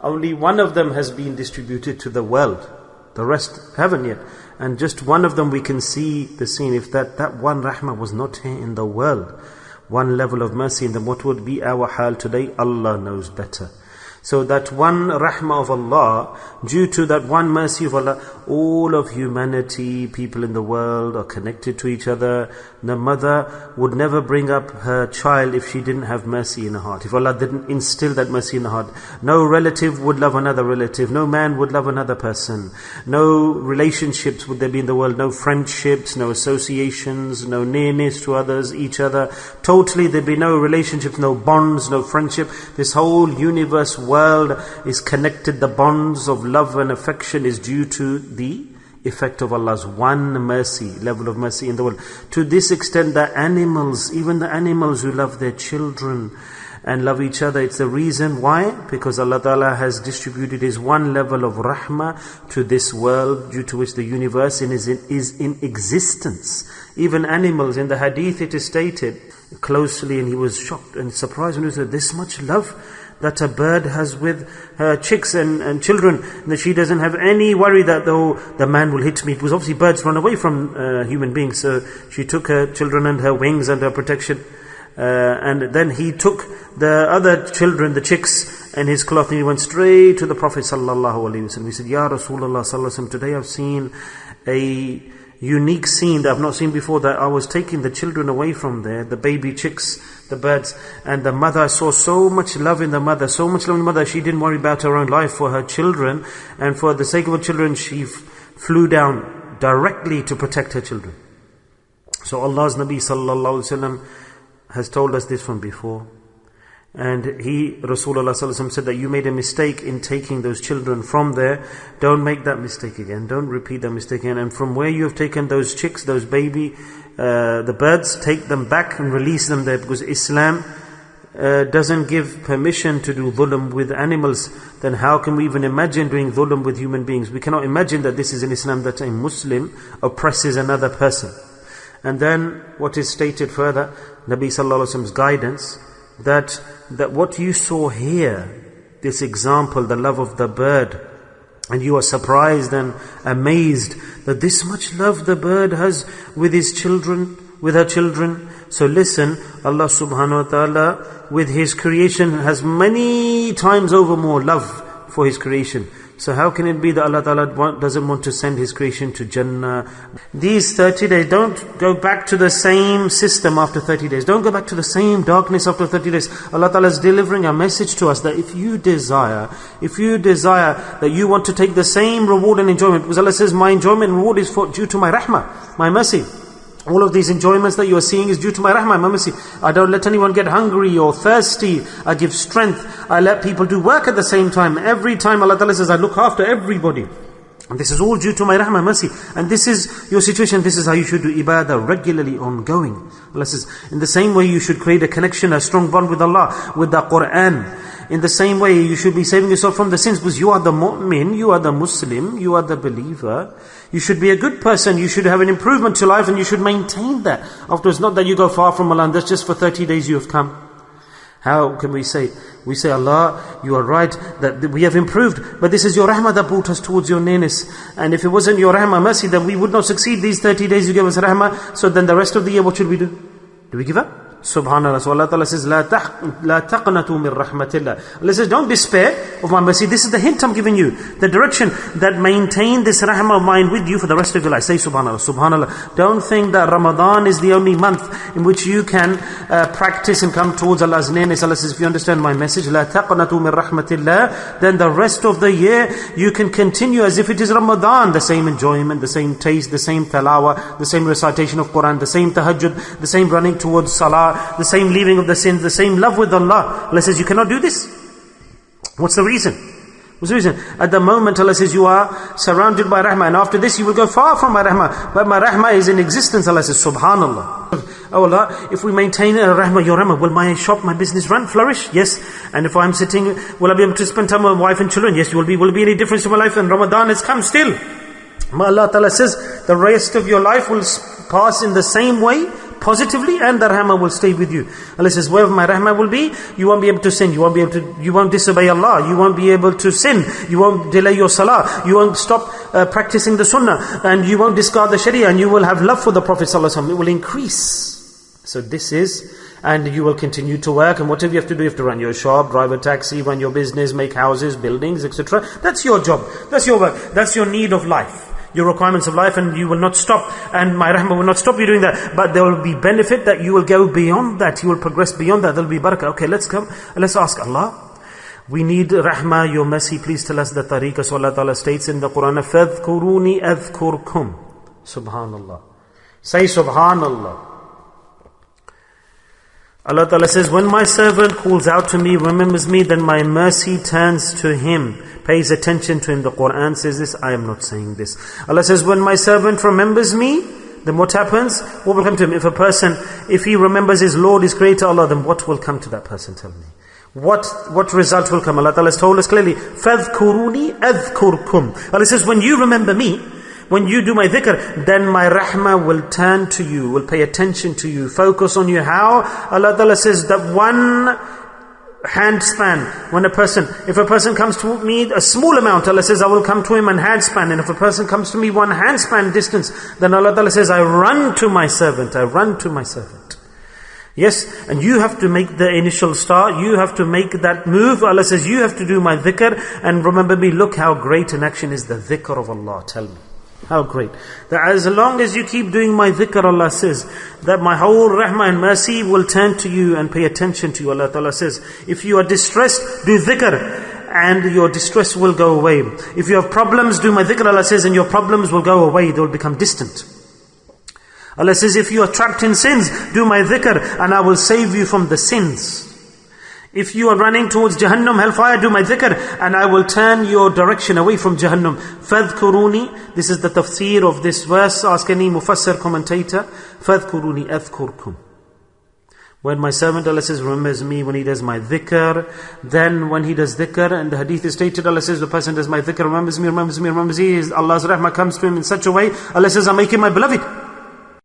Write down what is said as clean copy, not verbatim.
only one of them has been distributed to the world. The rest haven't yet. And just one of them we can see the scene. If that one rahmah was not here in the world, one level of mercy, then what would be our hal today? Allah knows better. So that one rahmah of Allah, due to that one mercy of Allah, all of humanity, people in the world are connected to each other. The mother would never bring up her child if she didn't have mercy in her heart. If Allah didn't instill that mercy in her heart. No relative would love another relative. No man would love another person. No relationships would there be in the world. No friendships, no associations, no nearness to others, each other. Totally there'd be no relationships, no bonds, no friendship. This whole universe, world is connected. The bonds of love and affection is due to the effect of Allah's one mercy, level of mercy in the world. To this extent, the animals, even the animals who love their children and love each other, it's the reason why, because Allah Ta'ala has distributed His one level of rahmah to this world, due to which the universe is in existence. Even animals, in the hadith it is stated closely, and he was shocked and surprised when he said, this much love that a bird has with her chicks and children, that she doesn't have any worry that the man will hit me. Because obviously birds run away from human beings, so she took her children and her wings and her protection, and then he took the other children, the chicks, and his cloth, and he went straight to the Prophet sallallahu alaihi wasallam. He said, Ya Rasulullah sallallahu alaihi wasallam, today I've seen a unique scene that I've not seen before, that I was taking the children away from there, the baby chicks, the birds, and the mother, I saw so much love in the mother, so much love in the mother, she didn't worry about her own life for her children, and for the sake of her children, she flew down directly to protect her children. So Allah's Nabi sallallahu alaihi wasallam has told us this from before. And Rasulullah sallallahu alaihi wasallam said that you made a mistake in taking those children from there. Don't make that mistake again. Don't repeat that mistake again. And from where you have taken those chicks, those baby, the birds, take them back and release them there, because Islam doesn't give permission to do dhulm with animals. Then how can we even imagine doing dhulm with human beings? We cannot imagine that this is in Islam, that a Muslim oppresses another person. And then what is stated further, Nabi sallallahu alaihi wasallam's guidance, that what you saw here, this example, the love of the bird, and you are surprised and amazed that this much love the bird has with his children, with her children. So listen, Allah subhanahu wa ta'ala with His creation has many times over more love for His creation. So how can it be that Allah Ta'ala doesn't want to send His creation to Jannah? These 30 days, don't go back to the same system after 30 days. Don't go back to the same darkness after 30 days. Allah Ta'ala is delivering a message to us that if you desire that you want to take the same reward and enjoyment, because Allah says, my enjoyment and reward is due to my rahmah, my mercy. All of these enjoyments that you are seeing is due to my rahmah, my mercy. I don't let anyone get hungry or thirsty. I give strength. I let people do work at the same time. Every time Allah Ta'ala says, I look after everybody. And this is all due to my rahmah, mercy. And this is your situation. This is how you should do ibadah regularly, ongoing. Allah says, in the same way you should create a connection, a strong bond with Allah, with the Quran. In the same way you should be saving yourself from the sins, because you are the mu'min, you are the Muslim, you are the believer. You should be a good person, you should have an improvement to life, and you should maintain that. Afterwards, not that you go far from Allah and that's just for 30 days you have come. How can we say? We say, Allah, you are right, that we have improved, but this is your rahmah that brought us towards your nearness. And if it wasn't your rahmah, mercy, then we would not succeed these 30 days you gave us rahmah. So then the rest of the year, what should we do? Do we give up? Subhanallah. So Allah Ta'ala says, La taqnatu min rahmatillah. Allah says, don't despair of my mercy. This is the hint I'm giving you. The direction that maintain this rahmah of mine with you for the rest of your life. Say Subhanallah. Subhanallah. Don't think that Ramadan is the only month in which you can practice and come towards Allah's nearness. Allah says, if you understand my message, La taqnatu min rahmatillah, then the rest of the year you can continue as if it is Ramadan. The same enjoyment, the same taste, the same tilawah, the same recitation of Quran, the same tahajjud, the same running towards salah, the same leaving of the sins, the same love with Allah. Allah says, you cannot do this. What's the reason? What's the reason? At the moment, Allah says, you are surrounded by rahmah, and after this you will go far from my rahmah. But my rahmah is in existence. Allah says, Subhanallah. Oh Allah, if we maintain your rahmah, will my shop, my business flourish? Yes. And if I'm sitting, will I be able to spend time with my wife and children? Yes. Will it be any difference in my life? And Ramadan has come still. Allah Ta'ala says, the rest of your life will pass in the same way, positively, and the rahmah will stay with you. Allah says, wherever my rahmah will be, you won't be able to sin, you won't disobey Allah, you won't be able to sin, you won't delay your salah, you won't stop practicing the sunnah, and you won't discard the sharia, and you will have love for the Prophet ﷺ. It will increase. So this is, and you will continue to work, and whatever you have to do, you have to run your shop, drive a taxi, run your business, make houses, buildings, etc. That's your job, that's your work, that's your need of life, your requirements of life, and you will not stop, and my rahmah will not stop you doing that. But there will be benefit that you will go beyond that, you will progress beyond that, there will be barakah. Okay, let's ask Allah. We need rahmah, your mercy, please tell us the tariqah. So Allah Ta'ala states in the Quran, فَاذْكُرُونِي أَذْكُرْكُمْ. Subhanallah. Say Subhanallah. Allah Ta'ala says, when my servant calls out to me, remembers me, then my mercy turns to him, pays attention to him. The Quran says this, I am not saying this. Allah says, when my servant remembers me, then what happens? What will come to him? If he remembers his Lord, his Creator Allah, then what will come to that person? Tell me. What result will come? Allah Ta'ala has told us clearly, فَاذْكُرُونِي أَذْكُرْكُمْ. Allah says, when you remember me, when you do my dhikr, then my rahmah will turn to you, will pay attention to you, focus on you. How? Allah Ta'ala says that one handspan, if a person comes to me a small amount, Allah says I will come to him and handspan. And if a person comes to me one handspan distance, then Allah Ta'ala says I run to my servant, I run to my servant. Yes, and you have to make the initial start, you have to make that move. Allah says you have to do my dhikr, and remember me. Look how great an action is the dhikr of Allah. Tell me. How great. That as long as you keep doing my dhikr, Allah says, that my whole rahmah and mercy will turn to you and pay attention to you. Allah Ta'ala says, if you are distressed, do dhikr, and your distress will go away. If you have problems, do my dhikr, Allah says, and your problems will go away, they will become distant. Allah says, if you are trapped in sins, do my dhikr, and I will save you from the sins. If you are running towards Jahannam, hellfire, do my dhikr, and I will turn your direction away from Jahannam. فَاذْكُرُونِي. This is the tafsir of this verse. Ask any mufassir commentator. فَاذْكُرُونِي أَذْكُرْكُمْ. When my servant, Allah says, remembers me when he does my dhikr, then when he does dhikr, and the hadith is stated, Allah says, the person does my dhikr, remembers me, Allah's rahmah comes to him in such a way, Allah says, I make him my beloved.